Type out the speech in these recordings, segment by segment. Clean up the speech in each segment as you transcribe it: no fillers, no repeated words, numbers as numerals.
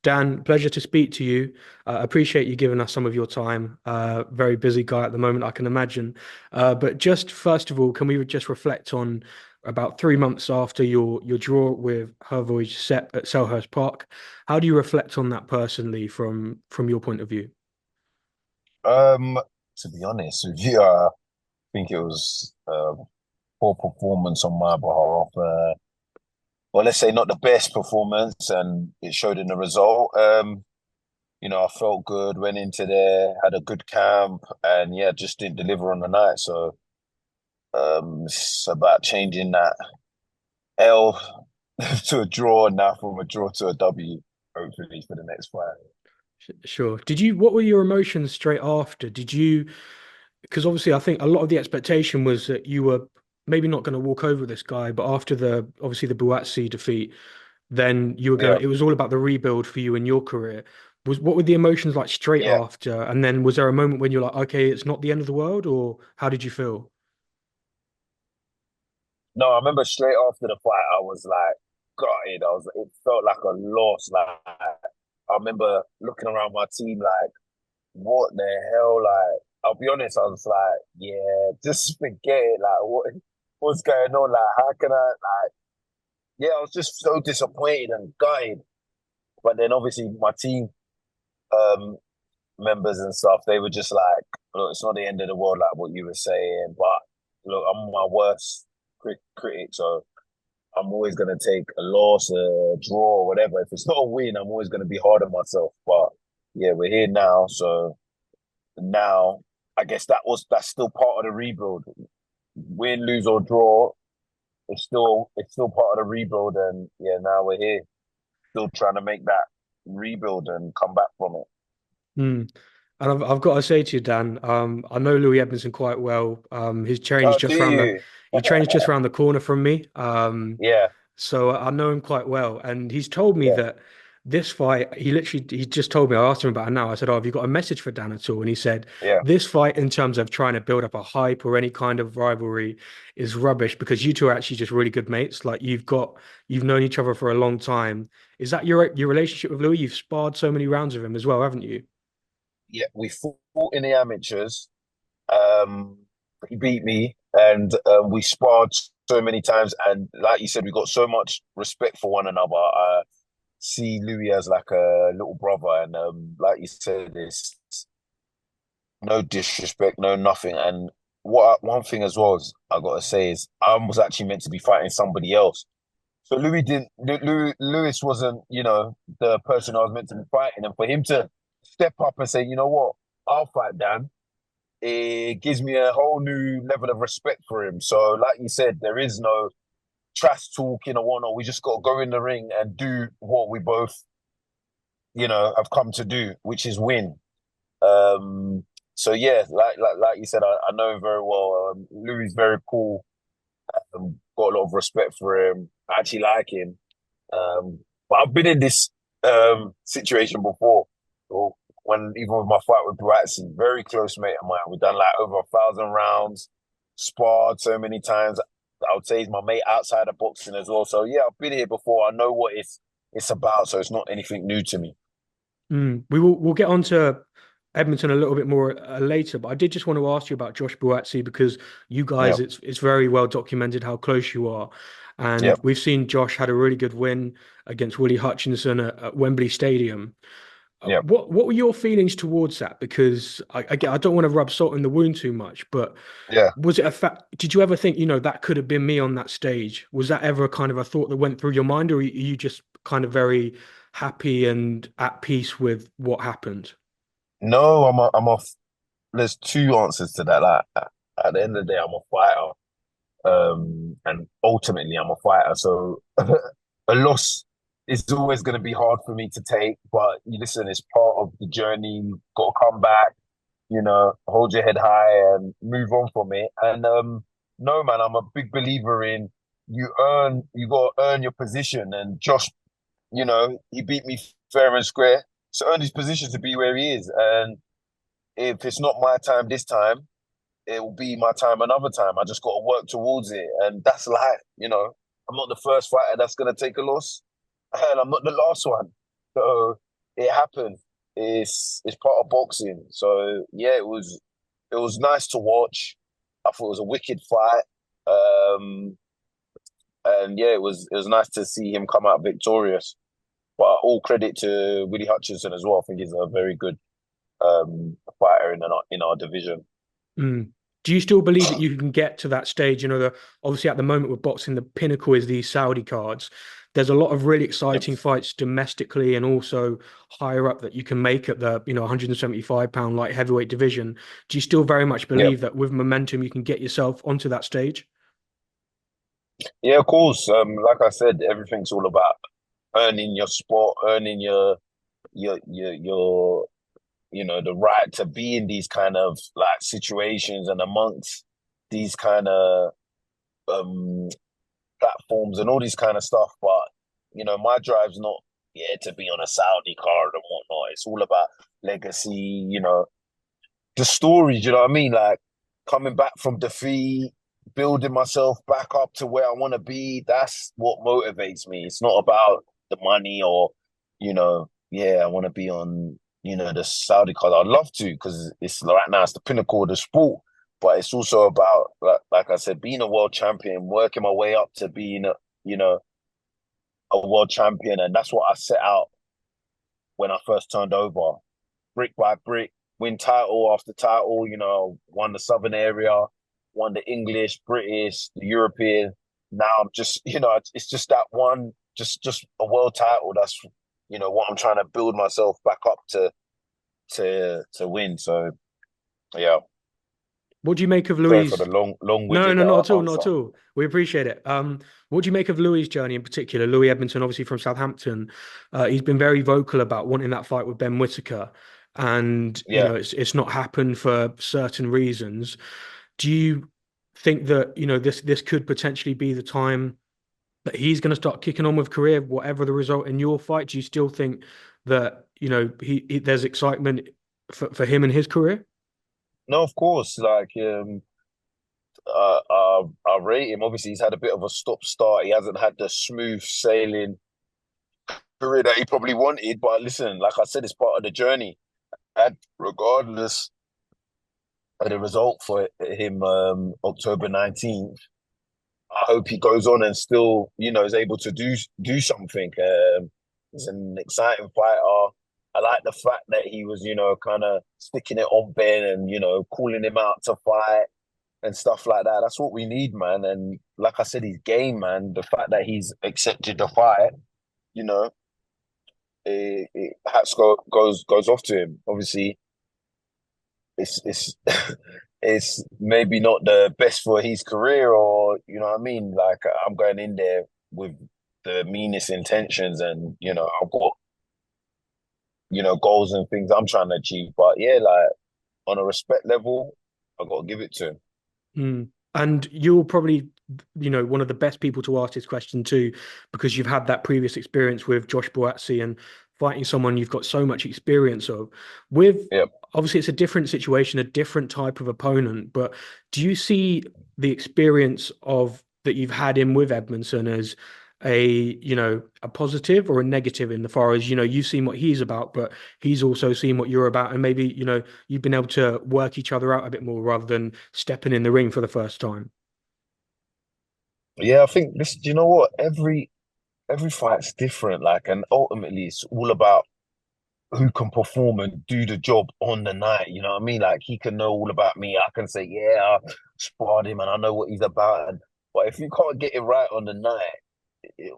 Dan, pleasure to speak to you. Appreciate you giving us some of your time. Very busy guy at the moment, I can imagine. But just first of all, can we just reflect on about 3 months after your draw with Hervoy set at Selhurst Park? How do you reflect on that personally from your point of view? Um, to be honest with you, I think it was poor performance on my behalf. Well, let's say not the best performance, and it showed in the result. I felt good, went into there, had a good camp, and yeah, just didn't deliver on the night. So it's about changing that L to a draw now from a draw to a W, hopefully for the next five. Sure. What were your emotions straight after? Because obviously I think a lot of the expectation was that you were maybe not going to walk over this guy, but after obviously the Buatsi defeat, then you were Yeah, it was all about the rebuild for you in your career. What were the emotions like straight yeah. after? And then was there a moment when you're like, okay, it's not the end of the world, or how did you feel? No, I remember straight after the fight, I was like gutted. It felt like a loss. Like I remember looking around my team, like, what the hell? Like, I'll be honest, I was like, yeah, just forget it. Like, what's going on? Like, how can yeah, I was just so disappointed and gutted. But then obviously my team um members and stuff, they were just like, look, it's not the end of the world, like what you were saying. But look, I'm my worst critic, so I'm always going to take a loss, a draw, whatever. If it's not a win, I'm always going to be hard on myself. But yeah, we're here now. So now I guess that's still part of the rebuild. Win, lose or draw, it's still part of the rebuild. And yeah, now we're here, still trying to make that rebuild and come back from it. Hmm. And I've got to say to you, Dan, I know Lewie Edmondson quite well. Oh, do you? He trains just around the corner from me. Yeah, So I know him quite well, and he's told me yeah, that this fight, he just told me. I asked him about it now. I said, "Oh, have you got a message for Dan at all?" And he said, yeah, "This fight, in terms of trying to build up a hype or any kind of rivalry, is rubbish because you two are actually just really good mates. Like you've known each other for a long time. Is that your relationship with Louis? You've sparred so many rounds with him as well, haven't you?" yeah. We fought in the amateurs. Um, he beat me, and we sparred so many times. And like you said, we got so much respect for one another. I see Louis as like a little brother, and like you said, it's no disrespect, no nothing. And one thing as well is I gotta say is I was actually meant to be fighting somebody else. So Louis didn't. Lewis wasn't, the person I was meant to be fighting, and for him to step up and say, you know what, I'll fight Dan, it gives me a whole new level of respect for him. So, like you said, there is no trash talking or whatnot. We just got to go in the ring and do what we both, have come to do, which is win. Um, so yeah, like you said, I know him very well. Louis is very cool. Got a lot of respect for him. I actually like him. But I've been in this situation before. So when even with my fight with Buatsi, very close mate of mine. We've done like over 1,000 rounds, sparred so many times. I would say he's my mate outside of boxing as well. So yeah, I've been here before. I know what it's about. So it's not anything new to me. We'll get on to Edmonton a little bit more later, but I did just want to ask you about Josh Buatsi because you Yeah, guys, it's very well documented how close you are, yeah, and we've seen Josh had a really good win against Willie Hutchinson at Wembley Stadium. yeah, What were your feelings towards that? Because I don't want to rub salt in the wound too much, but yeah. was it a fact? Did you ever think, that could have been me on that stage? Was that ever kind of a thought that went through your mind, or are you just kind of very happy and at peace with what happened? No, I'm a. There's two answers to that. Like at the end of the day, I'm a fighter. And ultimately I'm a fighter. So a loss is always going to be hard for me to take, but you listen, it's part of the journey. You've got to come back, hold your head high and move on from it. And no, man, I'm a big believer in you got to earn your position. And Josh, he beat me fair and square. So earned his position to be where he is. And if it's not my time this time, it will be my time another time. I just got to work towards it. And that's life. I'm not the first fighter that's going to take a loss, and I'm not the last one. So it happened. It's part of boxing. So yeah, it was nice to watch. I thought it was a wicked fight. Um, and yeah, it was nice to see him come out victorious. But all credit to Willie Hutchinson as well. I think he's a very good fighter in our division. Mm. Do you still believe that you can get to that stage? Obviously at the moment with boxing, the pinnacle is these Saudi cards. There's a lot of really Yep. exciting fights domestically and also higher up that you can make at the, 175-pound light heavyweight division. Do you still very much Yep. believe that with momentum you can get yourself onto that stage? Yeah, of course. Like I said, everything's all about earning your spot, earning your the right to be in these kind of like situations and amongst these kind of um platforms and all this kind of stuff. But my drive's not to be on a Saudi card and whatnot. It's all about legacy, the stories, you know what I mean? Like coming back from defeat, building myself back up to where I want to be. That's what motivates me. It's not about the money or, yeah, I want to be on, the Saudi card. I'd love to because it's right now it's the pinnacle of the sport. But it's also about, like I said, being a world champion, working my way up to being you know, a world champion, and that's what I set out when I first turned over brick by brick, win title after title, won the Southern area, won the English, British, the European. Now I'm just, it's just that one, just a world title. That's, what I'm trying to build myself back up to win. So yeah, What do you make of sorry for the Louis? No, long-winded no, not at all, not answer. at all. We appreciate it. What do you make of Louis' journey in particular? Lewie Edmondson, obviously from Southampton, he's been very vocal about wanting that fight with Ben Whitaker, and Yeah. it's not happened for certain reasons. Do you think that this could potentially be the time that he's going to start kicking on with career, whatever the result in your fight? Do you still think that there's excitement for him and his career? No, of course. Like, I rate him. Obviously, he's had a bit of a stop start. He hasn't had the smooth sailing career that he probably wanted. But listen, like I said, it's part of the journey. And regardless of the result for him, October 19th, I hope he goes on and still, is able to do something. He's an exciting fighter. I like the fact that he was, kind of sticking it on Ben and, calling him out to fight and stuff like that. That's what we need, man. And like I said, his game, man, the fact that he's accepted the fight, you know, hats goes off to him. Obviously, it's it's maybe not the best for his career, or what I mean. Like I'm going in there with the meanest intentions, and I've got goals and things I'm trying to achieve. But yeah, like on a respect level, I got to give it to him. Mm. And you're probably, one of the best people to ask this question to, because you've had that previous experience with Josh Buatsi and fighting someone you've got so much experience of. With Yep. Obviously, it's a different situation, a different type of opponent. But do you see the experience of that you've had in with Edmondson as a positive or a negative in the far as, you've seen what he's about, but he's also seen what you're about, and maybe, you've been able to work each other out a bit more rather than stepping in the ring for the first time. Yeah, I think this. Do you know what? Every fight's different. Like, and ultimately, it's all about who can perform and do the job on the night. You know what I mean? Like he can know all about me. I can say, yeah, I sparred him and I know what he's about. But if you can't get it right on the night,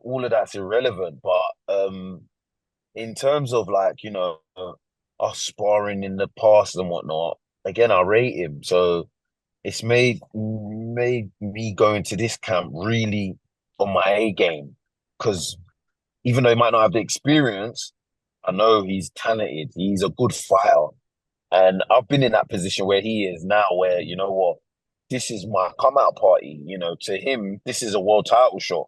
all of that's irrelevant. But in terms of like, us sparring in the past and whatnot, again, I rate him. So it's made me go into this camp really on my A game. Because even though he might not have the experience, I know he's talented. He's a good fighter. And I've been in that position where he is now, where, you know what, this is my come out party. To him, this is a world title shot.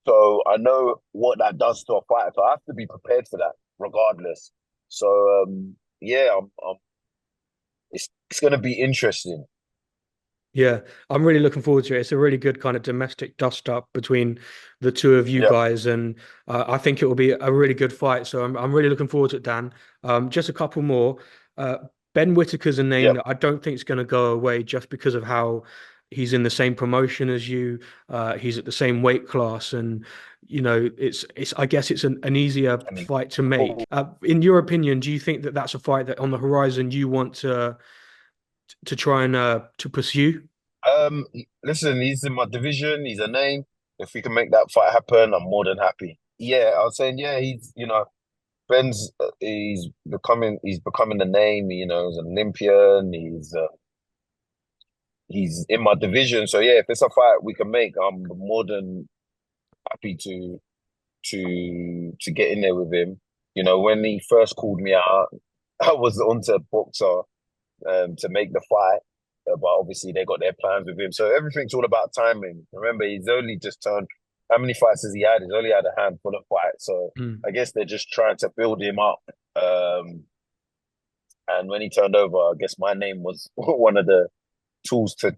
So I know what that does to a fighter. So I have to be prepared for that regardless. So, yeah, it's going to be interesting. Yeah, I'm really looking forward to it. It's a really good kind of domestic dust up between the two of you Yep, guys, and I think it will be a really good fight. So I'm really looking forward to it, Dan. Just a couple more. Uh, Ben Whittaker's a name yep. that I don't think is going to go away just because of how he's in the same promotion as you. He's at the same weight class, and it's I guess it's an easier I mean, fight to make. cool. In your opinion, do you think that that's a fight that on the horizon you want to try and to pursue? Listen, he's in my division. He's a name. If we can make that fight happen, I'm more than happy. Yeah, I was saying, yeah, Ben's he's becoming the name. He's an Olympian. He's in my division. So yeah, if it's a fight we can make, I'm more than happy to get in there with him. When he first called me out, I was onto Boxer to make the fight. But obviously they got their plans with him. So everything's all about timing. Remember, he's only just turned. How many fights has he had? He's only had a handful of fights. So Mm. I guess they're just trying to build him up. And when he turned over, I guess my name was one of the tools to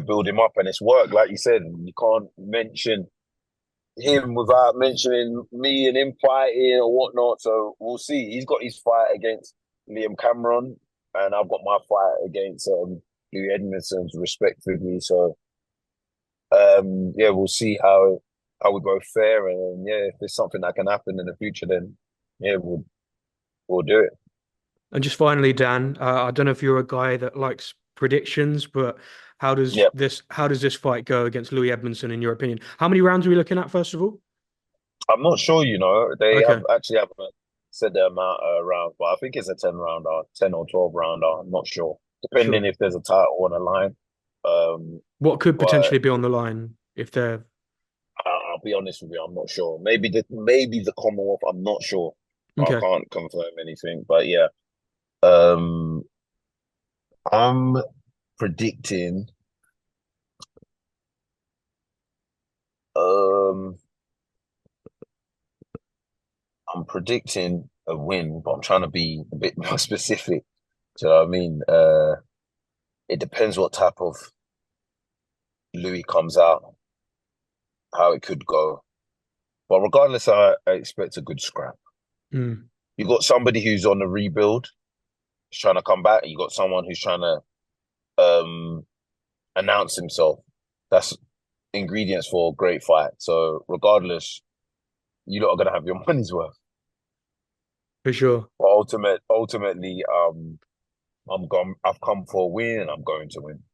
build him up, and it's worked. Like you said, you can't mention him without mentioning me and him fighting or whatnot. So we'll see. He's got his fight against Liam Cameron, and I've got my fight against Lewie Edmondson, respectively. So yeah, we'll see how we both fare, and yeah, if there's something that can happen in the future, then yeah, we'll do it. And just finally, Dan, I don't know if you're a guy that likes predictions, but Yeah, how does this fight go against Lewie Edmondson in your opinion? How many rounds are we looking at, first of all? I'm not sure. They have Okay, actually haven't said the amount of rounds, but I think it's a 10 rounder, 10 or 12 rounder. I'm not sure, depending sure. if there's a title on the line. What could But potentially be on the line if they're I'll be honest with you, I'm not sure. Maybe the Commonwealth. I'm not sure. I okay? can't confirm anything, but yeah. Um, I'm predicting. Um, I'm predicting a win, but I'm trying to be a bit more specific. Do you know what I mean? It depends what type of Louis comes out, how it could go. But regardless, I expect a good scrap. Mm, You got somebody who's on the rebuild, who's trying to come back. You got someone who's trying to announce himself. That's ingredients for a great fight. So regardless, you lot are gonna have your money's worth. for sure. But ultimately, I've come for a win, and I'm going to win.